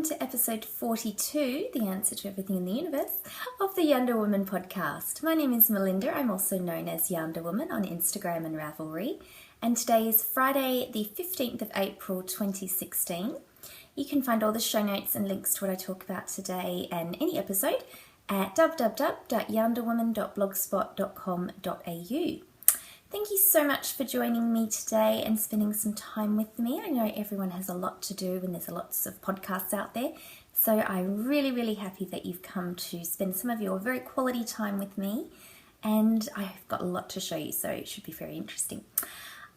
to episode 42, the answer to everything in the universe, of the YarnderWoman podcast. My name is Melinda. I'm also known as YarnderWoman on Instagram and Ravelry. And today is Friday, the 15th of April, 2016. You can find all the show notes and links to what I talk about today and any episode at www.yarnderwoman.blogspot.com.au. Thank you so much for joining me today and spending some time with me. I know everyone has a lot to do and there's lots of podcasts out there. So I'm really happy that you've come to spend some of your very quality time with me. And I've got a lot to show you, so it should be very interesting.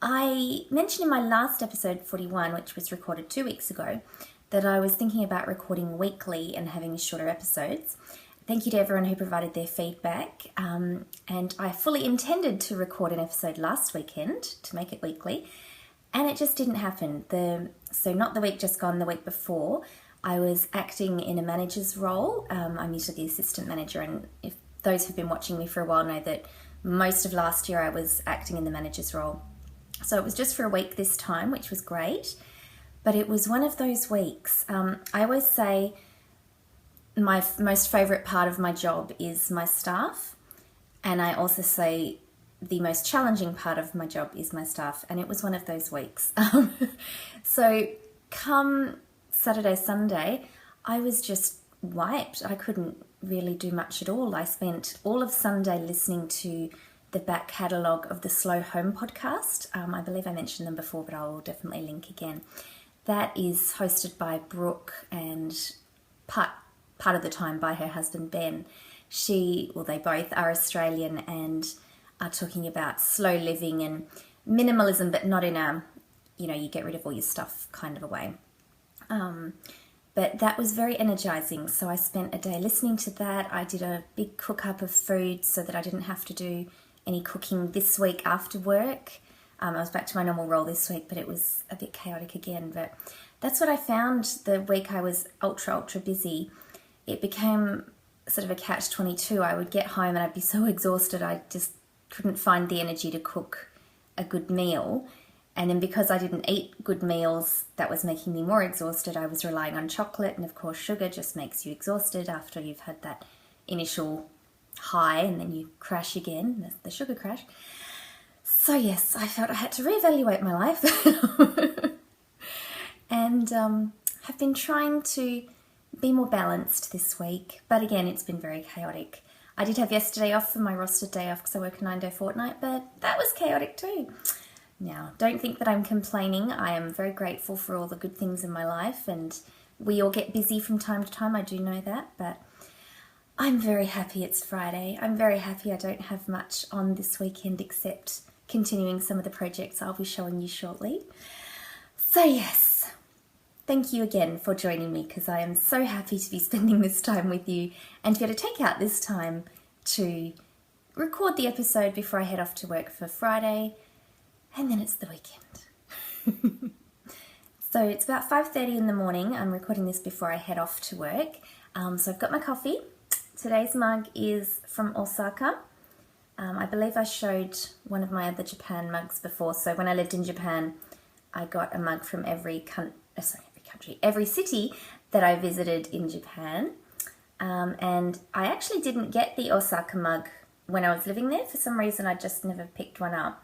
I mentioned in my last episode 41, which was recorded 2 weeks ago, that I was thinking about recording weekly and having shorter episodes. Thank you to everyone who provided their feedback, and I fully intended to record an episode last weekend to make it weekly, and it just didn't happen. So not the week just gone, the week before, I was acting in a manager's role. I'm usually the assistant manager, and if those who've been watching me for a while know that most of last year I was acting in the manager's role. So it was just for a week this time, which was great, but it was one of those weeks. I always say my most favourite part of my job is my staff, and I also say the most challenging part of my job is my staff, and it was one of those weeks. So come Saturday, Sunday, I was just wiped. I couldn't really do much at all. I spent all of Sunday listening to the back catalogue of the Slow Home podcast. I believe I mentioned them before, but I'll definitely link again. That is hosted by Brooke and part of the time by her husband Ben. They both are Australian and are talking about slow living and minimalism, but not in a, you get rid of all your stuff kind of a way. But that was very energizing. So I spent a day listening to that. I did a big cook up of food so that I didn't have to do any cooking this week after work. I was back to my normal role this week, but it was a bit chaotic again. But that's what I found the week I was ultra busy. It became sort of a catch-22. I would get home and I'd be so exhausted I just couldn't find the energy to cook a good meal. And then because I didn't eat good meals, that was making me more exhausted. I was relying on chocolate, and of course sugar just makes you exhausted after you've had that initial high and then you crash again, the sugar crash. So yes, I felt I had to reevaluate my life and have been trying to be more balanced this week, but again, it's been very chaotic. I did have yesterday off for my rostered day off because I work a 9-day fortnight, but that was chaotic too. Now, don't think that I'm complaining. I am very grateful for all the good things in my life, and we all get busy from time to time, I do know that, but I'm very happy it's Friday. I'm very happy I don't have much on this weekend except continuing some of the projects I'll be showing you shortly. So yes, thank you again for joining me, because I am so happy to be spending this time with you and to be able to take out this time to record the episode before I head off to work for Friday, and then it's the weekend. So it's about 5:30 in the morning. I'm recording this before I head off to work. So I've got my coffee. Today's mug is from Osaka. I believe I showed one of my other Japan mugs before. So when I lived in Japan, I got a mug from every city that I visited in Japan. And I actually didn't get the Osaka mug when I was living there. For some reason, I just never picked one up.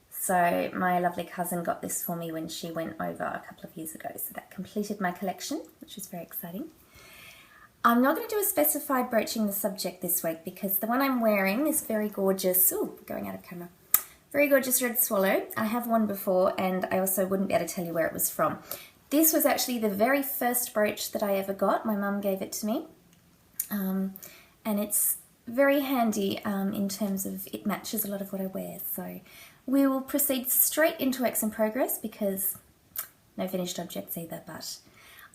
So my lovely cousin got this for me when she went over a couple of years ago. So that completed my collection, which was very exciting. I'm not going to do a specified broaching the subject this week because the one I'm wearing is very gorgeous. Ooh, going out of camera. Very gorgeous red swallow. I have one before, and I also wouldn't be able to tell you where it was from. This was actually the very first brooch that I ever got. My mum gave it to me. And it's very handy in terms of it matches a lot of what I wear. So we will proceed straight into works in progress because no finished objects either, but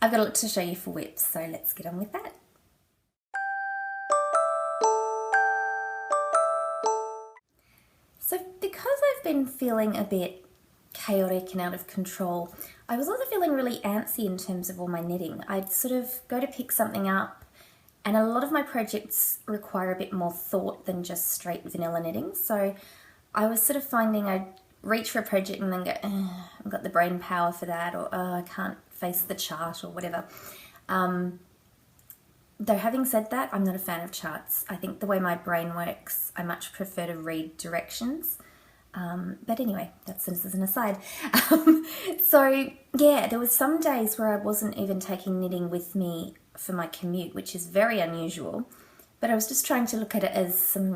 I've got a lot to show you for whips, so let's get on with that. So because I've been feeling a bit chaotic and out of control, I was also feeling really antsy in terms of all my knitting. I'd sort of go to pick something up, and a lot of my projects require a bit more thought than just straight vanilla knitting. So I was sort of finding I'd reach for a project and then go, I've got the brain power for that, or I can't face the chart or whatever. Though having said that, I'm not a fan of charts. I think the way my brain works, I much prefer to read directions. But anyway, this is an aside. So yeah, there was some days where I wasn't even taking knitting with me for my commute, which is very unusual. But I was just trying to look at it as some,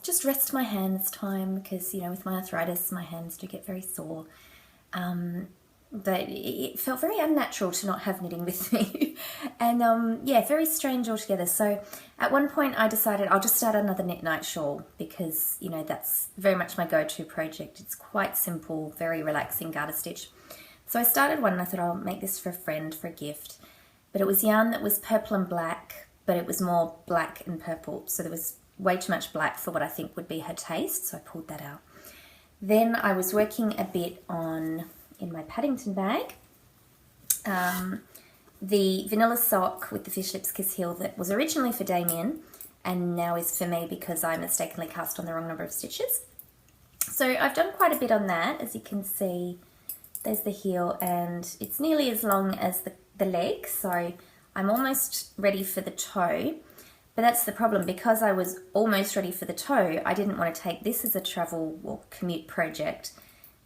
just rest my hands time, because, with my arthritis, my hands do get very sore. But it felt very unnatural to not have knitting with me. And yeah, very strange altogether. So at one point I decided I'll just start another knit night shawl, because, that's very much my go-to project. It's quite simple, very relaxing garter stitch. So I started one and I thought I'll make this for a friend, for a gift. But it was yarn that was purple and black, but it was more black and purple. So there was way too much black for what I think would be her taste. So I pulled that out. Then I was working a bit on, in my Paddington bag, the vanilla sock with the fish lips kiss heel that was originally for Damien and now is for me because I mistakenly cast on the wrong number of stitches. So I've done quite a bit on that. As you can see, there's the heel and it's nearly as long as the leg, so I'm almost ready for the toe. But that's the problem, because I was almost ready for the toe, I didn't want to take this as a travel or commute project,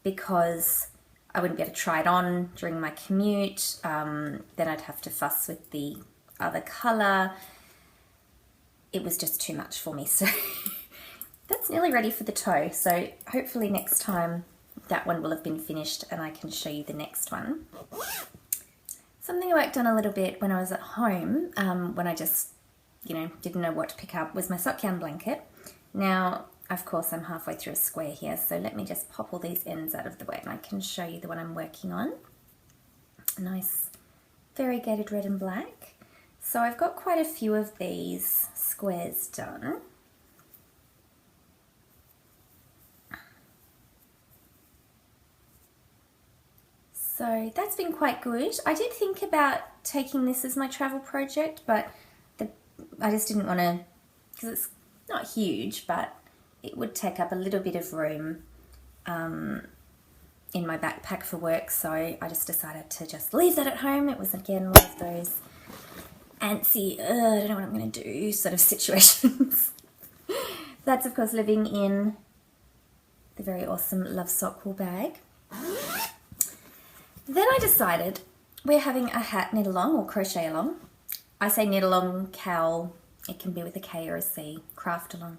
because I wouldn't be able to try it on during my commute. Then I'd have to fuss with the other colour. It was just too much for me. So that's nearly ready for the toe. So hopefully next time that one will have been finished and I can show you the next one. Something I worked on a little bit when I was at home, when I just, didn't know what to pick up, was my sock yarn blanket. Now, of course, I'm halfway through a square here, so let me just pop all these ends out of the way and I can show you the one I'm working on. Nice variegated red and black. So I've got quite a few of these squares done. So that's been quite good. I did think about taking this as my travel project, but I just didn't want to, because it's not huge, but it would take up a little bit of room in my backpack for work, so I just decided to just leave that at home. It was, again, one of those antsy, I don't know what I'm going to do sort of situations. That's, of course, living in the very awesome Love Sock Wool bag. Then I decided we're having a hat knit along, or crochet along. I say knit along, cowl, it can be with a K or a C, craft along.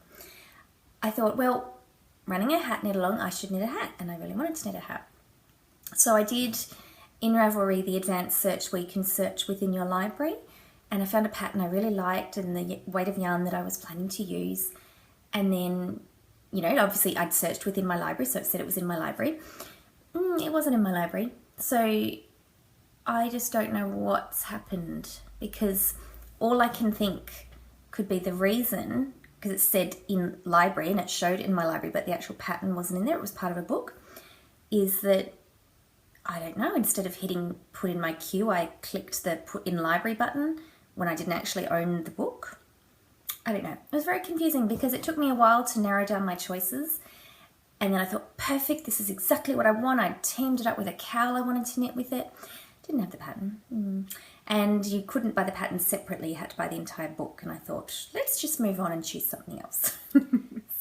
I thought, well, running a hat knit along, I should knit a hat, and I really wanted to knit a hat. So I did, in Ravelry, the advanced search where you can search within your library, and I found a pattern I really liked and the weight of yarn that I was planning to use. And then, obviously I'd searched within my library, so it said it was in my library. It wasn't in my library. So I just don't know what's happened, because all I can think could be the reason, because it said in library and it showed in my library, but the actual pattern wasn't in there, it was part of a book, is that, I don't know, instead of hitting put in my queue, I clicked the put in library button when I didn't actually own the book. I don't know. It was very confusing because it took me a while to narrow down my choices. And then I thought, perfect, this is exactly what I want. I teamed it up with a cowl I wanted to knit with it. Didn't have the pattern. And you couldn't buy the pattern separately, you had to buy the entire book. And I thought, let's just move on and choose something else. So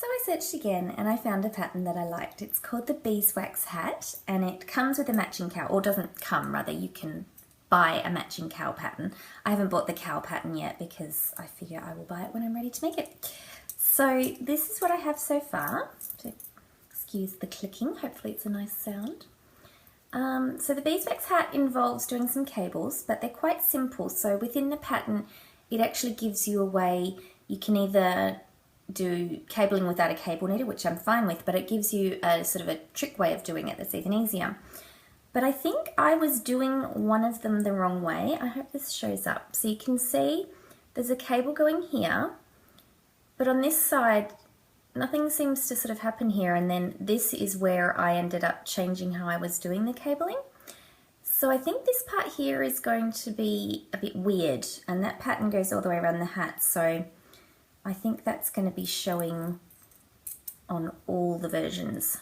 I searched again and I found a pattern that I liked. It's called the Beeswax Hat, and it comes with a matching cowl, or doesn't come, rather, you can buy a matching cowl pattern. I haven't bought the cowl pattern yet because I figure I will buy it when I'm ready to make it. So this is what I have so far. Excuse the clicking, hopefully it's a nice sound. So the Beeswax Hat involves doing some cables, but they're quite simple. So within the pattern, it actually gives you a way, you can either do cabling without a cable knitter, which I'm fine with, but it gives you a sort of a trick way of doing it that's even easier. But I think I was doing one of them the wrong way. I hope this shows up. So you can see there's a cable going here, but on this side, nothing seems to sort of happen here, and then this is where I ended up changing how I was doing the cabling. So I think this part here is going to be a bit weird, and that pattern goes all the way around the hat, so I think that's going to be showing on all the versions.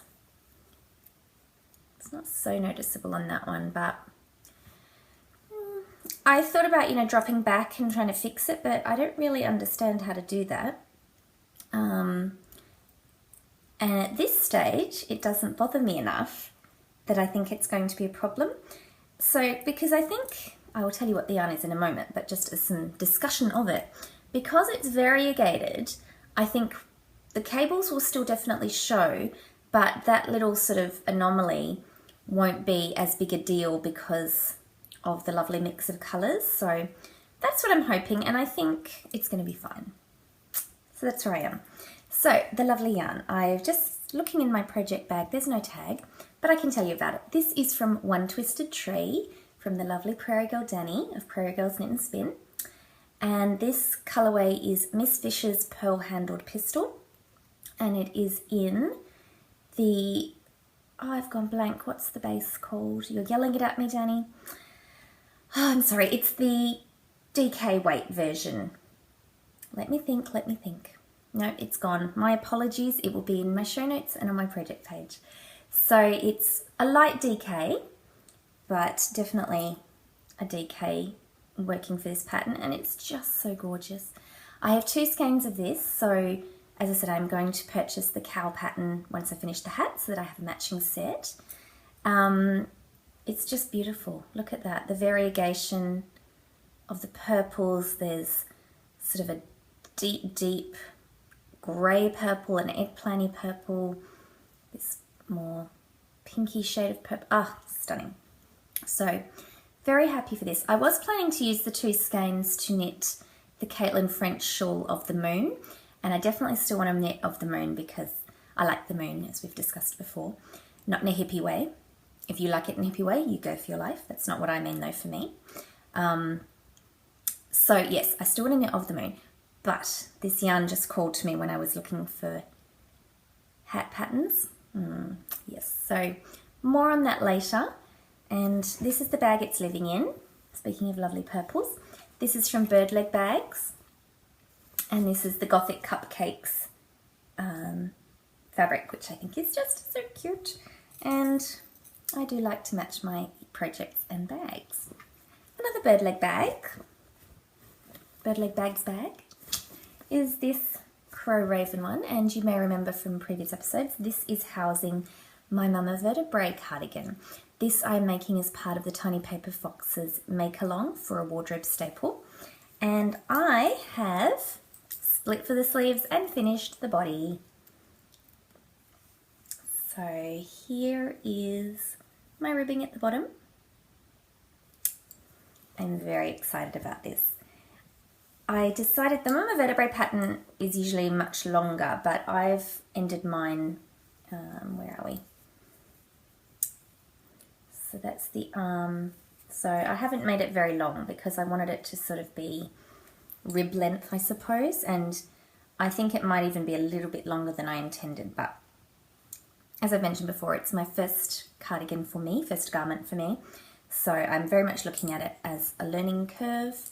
It's not so noticeable on that one, but I thought about, dropping back and trying to fix it, but I don't really understand how to do that. And at this stage, it doesn't bother me enough that I think it's going to be a problem. So, because I think, I will tell you what the yarn is in a moment, but just as some discussion of it, because it's variegated, I think the cables will still definitely show, but that little sort of anomaly won't be as big a deal because of the lovely mix of colours. So that's what I'm hoping, and I think it's going to be fine. So that's where I am. So the lovely yarn, I've just looking in my project bag, there's no tag, but I can tell you about it. This is from One Twisted Tree, from the lovely Prairie Girl Danny of Prairie Girls Knit and Spin. And this colourway is Miss Fisher's Pearl Handled Pistol. And it is in the, I've gone blank, what's the base called? You're yelling it at me, Danny. Oh, I'm sorry, it's the DK weight version. Let me think. No, it's gone. My apologies, it will be in my show notes and on my project page. So it's a light DK, but definitely a DK working for this pattern, and it's just so gorgeous. I have 2 skeins of this, so as I said, I'm going to purchase the cow pattern once I finish the hat so that I have a matching set. It's just beautiful. Look at that, the variegation of the purples. There's sort of a deep grey purple and eggplanty purple, this more pinky shade of purple. Ah, stunning. So very happy for this. I was planning to use the 2 skeins to knit the Caitlin French shawl of the moon, and I definitely still want to knit of the moon because I like the moon, as we've discussed before, not in a hippie way. If you like it in a hippie way, you go for your life. That's not what I mean though for me. So yes, I still want to knit of the moon, but this yarn just called to me when I was looking for hat patterns. Yes, so more on that later. And this is the bag it's living in. Speaking of lovely purples, this is from Bird Leg Bags, and this is the Gothic Cupcakes fabric, which I think is just so cute. And I do like to match my projects and bags. Another Bird Leg bag, Bird Leg Bags bag, is this Crow Raven one, and you may remember from previous episodes, this is housing my Mama Vertebrae cardigan. This I'm making as part of the Tiny Paper Foxes make-along for a wardrobe staple. And I have split for the sleeves and finished the body. So here is my ribbing at the bottom. I'm very excited about this. I decided the Mama Vertebrae pattern is usually much longer, but I've ended mine, where are we? So that's the arm. So I haven't made it very long because I wanted it to sort of be rib length, I suppose, and I think it might even be a little bit longer than I intended, but as I've mentioned before, it's my first cardigan for me, first garment for me, so I'm very much looking at it as a learning curve,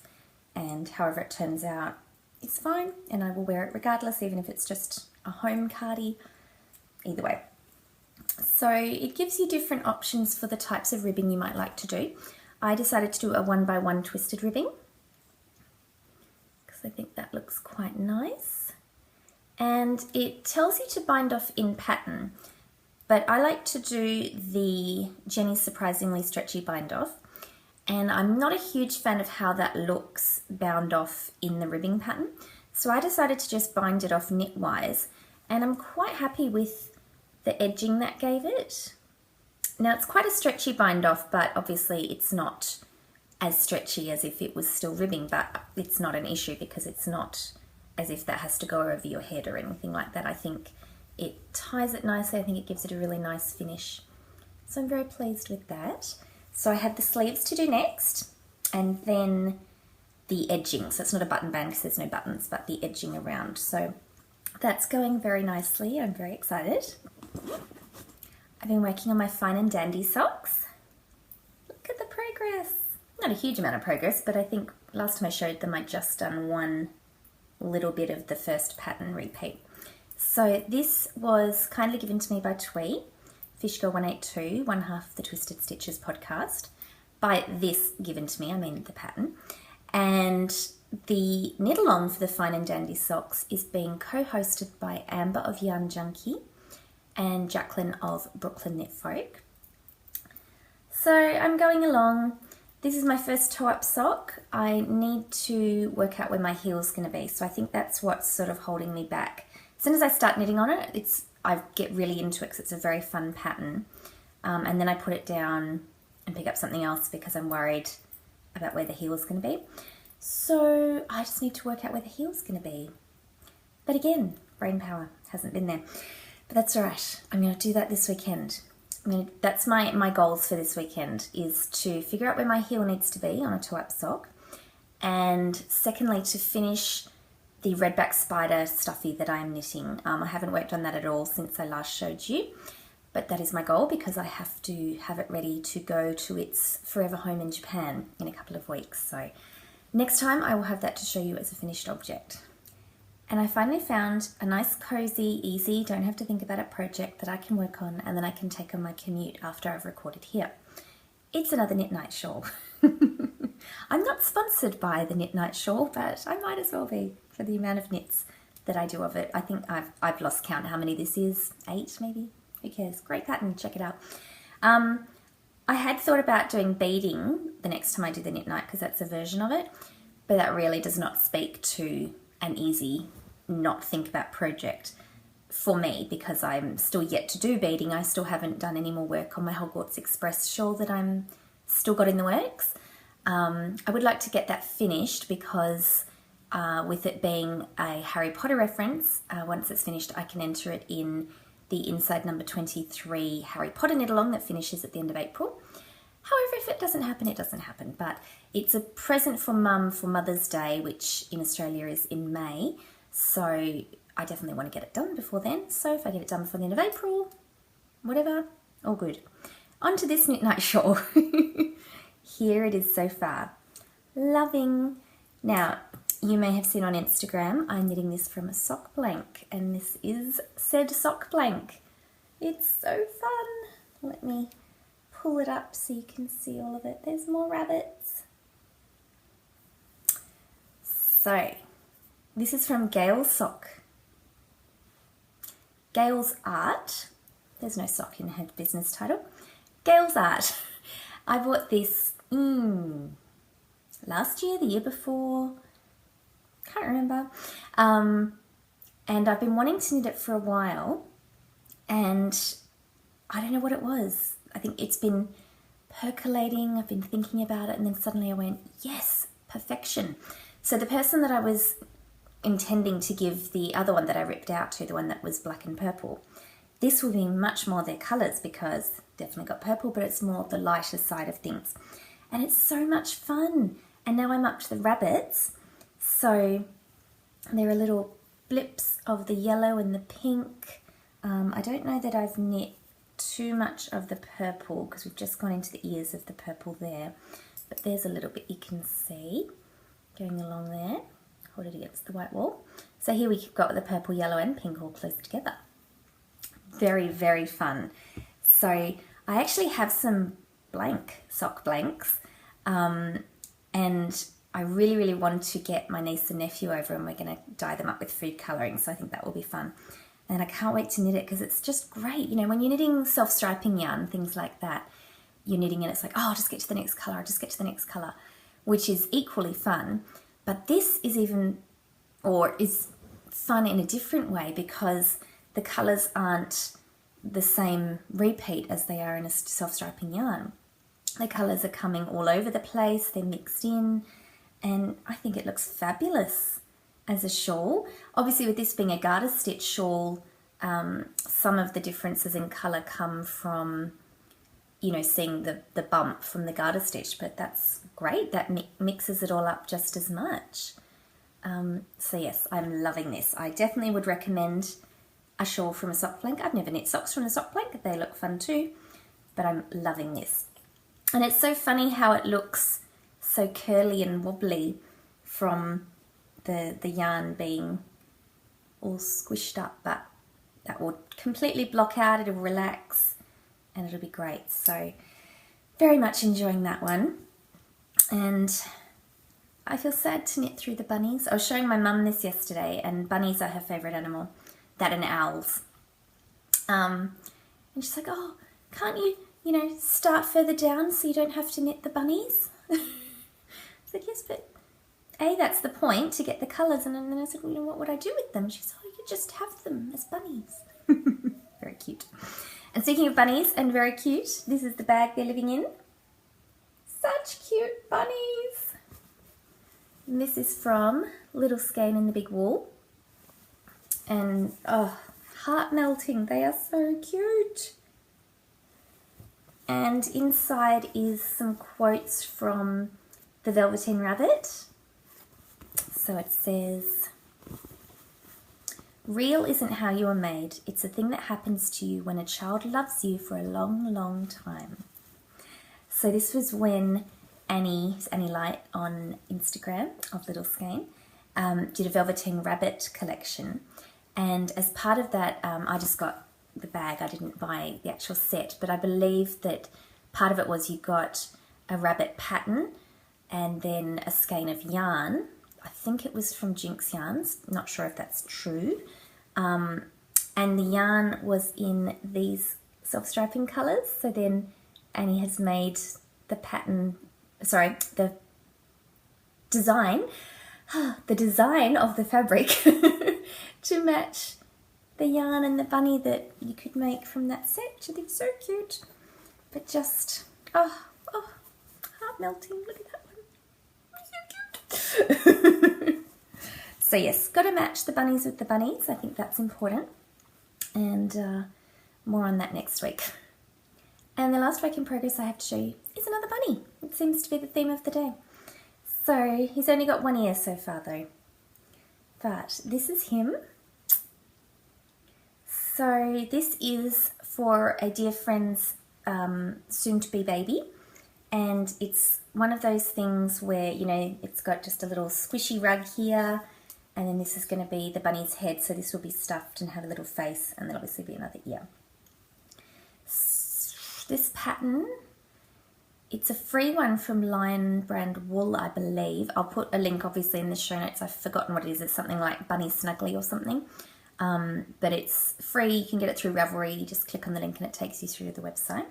and however it turns out, it's fine, and I will wear it regardless, even if it's just a home cardie, either way. So it gives you different options for the types of ribbing you might like to do. I decided to do a 1x1 twisted ribbing because I think that looks quite nice. And it tells you to bind off in pattern, but I like to do the Jenny's Surprisingly Stretchy bind off, and I'm not a huge fan of how that looks bound off in the ribbing pattern. So I decided to just bind it off knitwise, and I'm quite happy with the edging that gave it. Now it's quite a stretchy bind off, but obviously it's not as stretchy as if it was still ribbing, but it's not an issue because it's not as if that has to go over your head or anything like that. I think it ties it nicely. I think it gives it a really nice finish. So I'm very pleased with that. So I have the sleeves to do next, and then the edging. So it's not a button band because there's no buttons, but the edging around. So that's going very nicely. I'm very excited. I've been working on my Fine and Dandy socks. Look at the progress. Not a huge amount of progress, but I think last time I showed them I'd just done one little bit of the first pattern repeat. So this was kindly given to me by Twee, Fishgirl182, one half of the Twisted Stitches podcast. by this given to me, I mean the pattern. And the knit along for the Fine and Dandy socks is being co-hosted by Amber of Yarn Junkie and Jacqueline of Brooklyn Knit Folk. So I'm going along. This is my first toe-up sock. I need to work out where my heel's going to be, so I think that's what's sort of holding me back. As soon as I start knitting on it, I get really into it because it's a very fun pattern, and then I put it down and pick up something else because I'm worried about where the heel's going to be. So I just need to work out where the heel's going to be. But again, brain power hasn't been there. But that's all right. I'm going to do that this weekend. That's my goals for this weekend, is to figure out where my heel needs to be on a toe-up sock, and secondly to finish the redback spider stuffy that I'm knitting. I haven't worked on that at all since I last showed you, but that is my goal because I have to have it ready to go to its forever home in Japan in a couple of weeks. So next time I will have that to show you as a finished object. And I finally found a nice, cozy, easy, don't have to think about it project that I can work on and then I can take on my commute after I've recorded here. It's another Knit Night shawl. I'm not sponsored by the Knit Night shawl, but I might as well be for the amount of knits that I do of it. I think I've lost count how many this is, 8 maybe, who cares? Great pattern, check it out. I had thought about doing beading the next time I do the Knit Night because that's a version of it, but that really does not speak to an easy not think about project for me because I'm still yet to do beading. I still haven't done any more work on my Hogwarts Express shawl that I'm still got in the works. I would like to get that finished because with it being a Harry Potter reference, once it's finished I can enter it in the Inside Number 23 Harry Potter knit along that finishes at the end of April. However, if it doesn't happen, it doesn't happen. But it's a present for Mum for Mother's Day, which in Australia is in May. So I definitely want to get it done before then. So if I get it done before the end of April, whatever, all good. On to this Knit Night shawl. Here it is so far. Loving. Now, you may have seen on Instagram, I'm knitting this from a sock blank. And this is said sock blank. It's so fun. Let me pull it up so you can see all of it. There's more rabbits. So, this is from Gail's Sock. Gail's Art. There's no sock in her business title. Gail's Art. I bought this last year, the year before, can't remember. And I've been wanting to knit it for a while, and I don't know what it was. I think it's been percolating, I've been thinking about it, and then suddenly I went, yes, perfection. So the person that I was intending to give the other one that I ripped out to, the one that was black and purple, this will be much more their colours because definitely got purple, but it's more the lighter side of things. And it's so much fun. And now I'm up to the rabbits. So there are little blips of the yellow and the pink. I don't know that I've knit too much of the purple because we've just gone into the ears of the purple there. But there's a little bit you can see going along there. Hold it against the white wall. So here we've got the purple, yellow and pink all close together. Very, very fun. So I actually have some blank sock blanks and I really, really want to get my niece and nephew over and we're going to dye them up with food colouring, so I think that will be fun. And I can't wait to knit it because it's just great. You know, when you're knitting self-striping yarn, things like that, you're knitting and it's like, oh, I'll just get to the next colour, I'll just get to the next colour, which is equally fun. But this is is fun in a different way because the colours aren't the same repeat as they are in a self-striping yarn. The colours are coming all over the place, they're mixed in, and I think it looks fabulous as a shawl. Obviously with this being a garter stitch shawl, some of the differences in colour come from, you know, seeing the bump from the garter stitch, but that's great, that mixes it all up just as much. So yes, I'm loving this. I definitely would recommend a shawl from a sock blank. I've never knit socks from a sock blank, they look fun too, but I'm loving this. And it's so funny how it looks so curly and wobbly from the yarn being all squished up, but that will completely block out, it'll relax, and it'll be great. So very much enjoying that one. And I feel sad to knit through the bunnies. I was showing my mum this yesterday, and bunnies are her favourite animal, that and owls. And she's like, oh, can't you, start further down so you don't have to knit the bunnies? I was like, yes, but A, that's the point, to get the colours. And then I said, well, what would I do with them? She said, oh, you could just have them as bunnies. Very cute. And speaking of bunnies and very cute, this is the bag they're living in. Such cute bunnies. And this is from Little Skein and the Big Wool. And, oh, heart melting. They are so cute. And inside is some quotes from the Velveteen Rabbit. So it says, real isn't how you are made. It's a thing that happens to you when a child loves you for a long, long time. So this was when Annie Light on Instagram of Little Skein did a Velveteen Rabbit collection. And as part of that, I just got the bag. I didn't buy the actual set, but I believe that part of it was you got a rabbit pattern and then a skein of yarn. I think it was from Jinx Yarns, not sure if that's true. And the yarn was in these self-striping colours. So then Annie has made the design of the fabric to match the yarn and the bunny that you could make from that set. They're so cute, but just, oh, heart melting. Look at that one. So cute. So yes, got to match the bunnies with the bunnies. I think that's important. And more on that next week. And the last work in progress I have to show you is another bunny. It seems to be the theme of the day. So he's only got one ear so far though. But this is him. So this is for a dear friend's soon-to-be baby. And it's one of those things where, it's got just a little squishy rug here. And then this is going to be the bunny's head. So this will be stuffed and have a little face. And then obviously be another ear. This pattern, it's a free one from Lion Brand Wool, I believe. I'll put a link obviously in the show notes. I've forgotten what it is. It's something like Bunny Snuggly or something. But it's free. You can get it through Ravelry. You just click on the link and it takes you through the website.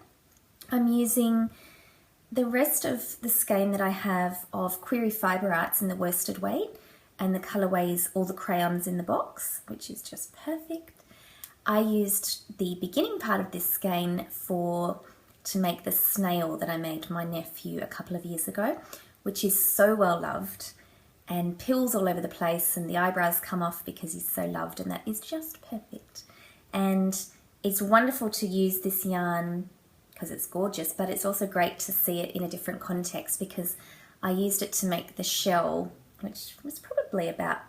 I'm using the rest of the skein that I have of Query Fibre Arts in the worsted weight, and the colourways, all the crayons in the box, which is just perfect. I used the beginning part of this skein to make the snail that I made my nephew a couple of years ago, which is so well loved and pills all over the place, and the eyebrows come off because he's so loved, and that is just perfect. And it's wonderful to use this yarn because it's gorgeous, but it's also great to see it in a different context because I used it to make the shell, which was probably about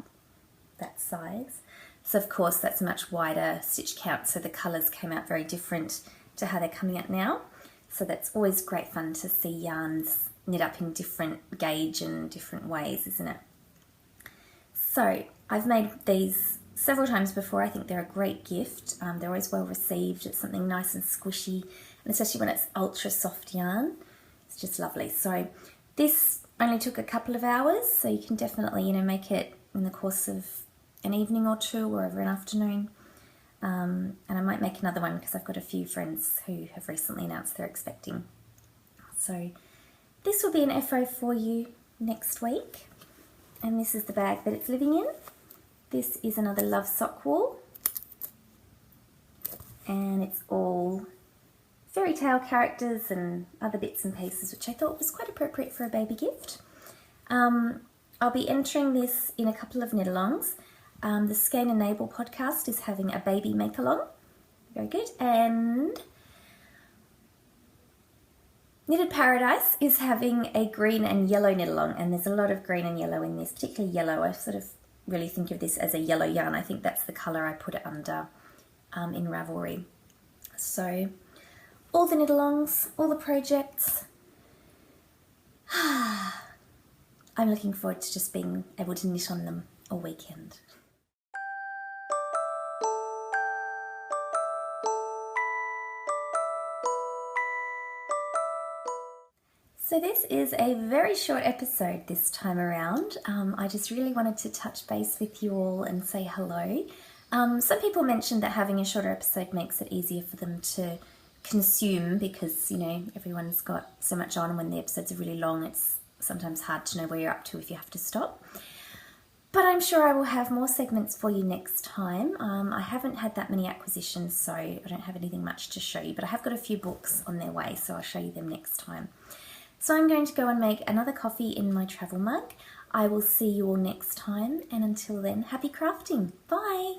that size. So of course that's a much wider stitch count, so the colours came out very different to how they're coming out now. So that's always great fun to see yarns knit up in different gauge and different ways, isn't it? So I've made these several times before. I think they're a great gift. They're always well received. It's something nice and squishy, and especially when it's ultra soft yarn, it's just lovely. So this only took a couple of hours, so you can definitely, make it in the course of an evening or two or over an afternoon. And I might make another one because I've got a few friends who have recently announced they're expecting. So this will be an FO for you next week. And this is the bag that it's living in. This is another Love Sock Wool. And it's all fairy tale characters and other bits and pieces, which I thought was quite appropriate for a baby gift. I'll be entering this in a couple of knit-alongs. The Skein Enable podcast is having a baby make-along. Very good. And Knitted Paradise is having a green and yellow knit-along, and there's a lot of green and yellow in this, particularly yellow. I sort of really think of this as a yellow yarn. I think that's the colour I put it under in Ravelry. So all the knit-alongs, all the projects. I'm looking forward to just being able to knit on them all weekend. So this is a very short episode this time around. I just really wanted to touch base with you all and say hello. Some people mentioned that having a shorter episode makes it easier for them to consume because, everyone's got so much on, and when the episodes are really long, it's sometimes hard to know where you're up to if you have to stop. But I'm sure I will have more segments for you next time. I haven't had that many acquisitions, so I don't have anything much to show you, but I have got a few books on their way, so I'll show you them next time. So I'm going to go and make another coffee in my travel mug. I will see you all next time, and until then, happy crafting. Bye!